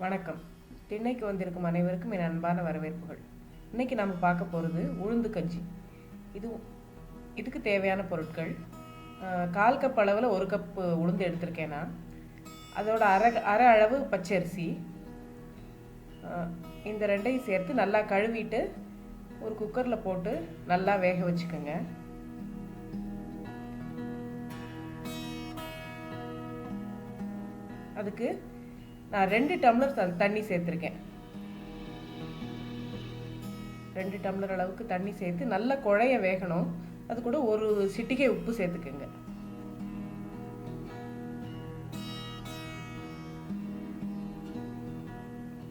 வணக்கம். திண்ணைக்கு வந்திருக்கும் அனைவருக்கும் என் அன்பான வரவேற்புகள். இன்னைக்கு நம்ம பார்க்க போகிறது உளுந்து கஞ்சி. இதுக்கு தேவையான பொருட்கள்: 1/4 கப் அளவில் 1 கப் உளுந்து எடுத்திருக்கேன் நான். அதோட அரை அளவு பச்சரிசி. இந்த ரெண்டையும் சேர்த்து நல்லா கழுவிட்டு ஒரு குக்கரில் போட்டு நல்லா வேக வச்சுக்கோங்க. அதுக்கு நான் 2 டம்ளர் தண்ணி சேர்த்துருக்கேன். 2 டம்ளர் அளவுக்கு தண்ணி சேர்த்து நல்லா குழைய வேகணும். அது கூட ஒரு சிட்டிகை உப்பு சேர்த்துக்குங்க.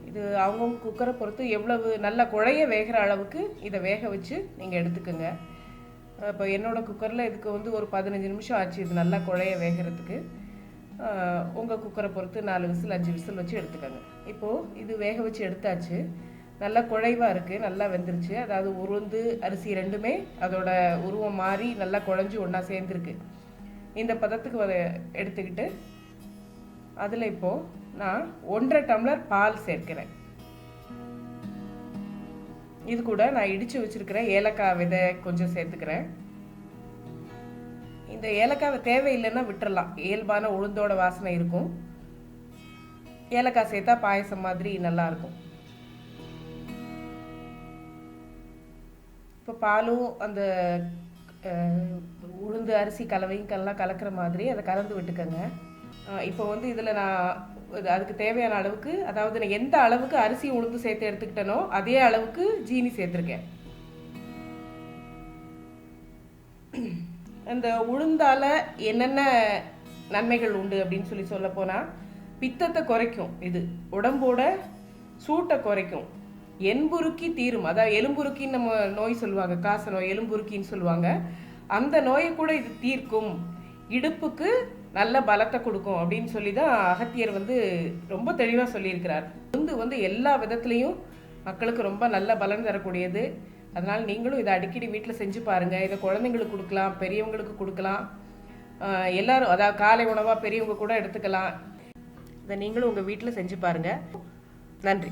இது அவங்கவுங்க குக்கரை பொறுத்து எவ்வளவு நல்லா குழைய வேகிற அளவுக்கு இதை வேக வச்சு நீங்கள் எடுத்துக்கோங்க. இப்போ என்னோட குக்கரில் இதுக்கு ஒரு 15 நிமிஷம் ஆச்சு இது நல்லா குழைய வேகிறதுக்கு. உங்கள் குக்கரை பொறுத்து 4 விசில் 5 விசில் வச்சு எடுத்துக்கோங்க. இப்போது இது வேக வச்சு எடுத்தாச்சு. நல்லா குழைவாக இருக்குது, நல்லா வெந்துருச்சு. அதாவது உளுந்து அரிசி ரெண்டுமே அதோட உருவம் மாறி நல்லா குழஞ்சி ஒன்றா சேர்ந்துருக்கு. இந்த பதத்துக்கு எடுத்துக்கிட்டு அதில் இப்போது நான் 1.5 டம்ளர் பால் சேர்க்கிறேன். இது கூட நான் இடித்து வச்சுருக்கிற ஏலக்காய் விதை கொஞ்சம் சேர்த்துக்கிறேன். இந்த ஏலக்காவை தேவையில்லைன்னா விட்டுறலாம், இயல்பான உளுந்தோட வாசனை இருக்கும். ஏலக்காய் சேர்த்தா பாயசம் மாதிரி நல்லா இருக்கும். இப்போ பாலும் அந்த உளுந்து அரிசி கலவையும் கலக்கிற மாதிரி அதை கலந்து விட்டுக்கோங்க. இப்போ இதில் நான் அதுக்கு தேவையான அளவுக்கு, அதாவது நான் எந்த அளவுக்கு அரிசி உளுந்து சேர்த்து எடுத்துக்கிட்டனோ அதே அளவுக்கு ஜீனி சேர்த்துருக்கேன். அந்த உளுந்தால என்னென்ன நன்மைகள் உண்டு அப்படின்னு சொல்ல போனால், பித்தத்தை குறைக்கும், இது உடம்போட சூட்டை குறைக்கும், எலும்புருக்கி தீரும். அதாவது எலும்புருக்கின்னு நம்ம நோய் சொல்லுவாங்க, காச நோய், எலும்புருக்கின்னு சொல்லுவாங்க. அந்த நோயை கூட இது தீர்க்கும், இடுப்புக்கு நல்ல பலத்தை கொடுக்கும் அப்படின்னு சொல்லி தான் அகத்தியர் ரொம்ப தெளிவாக சொல்லியிருக்கிறார். உளுந்து எல்லா விதத்துலேயும் மக்களுக்கு ரொம்ப நல்ல பலன் தரக்கூடியது. அதனால் நீங்களும் இதை அடிக்கடி வீட்டில் செஞ்சு பாருங்கள். இதை குழந்தைங்களுக்கு கொடுக்கலாம், பெரியவங்களுக்கு கொடுக்கலாம். எல்லாரும், அதாவது காலை உணவாக பெரியவங்க கூட எடுத்துக்கலாம். இதை நீங்களும் உங்கள் வீட்டில் செஞ்சு பாருங்கள். நன்றி.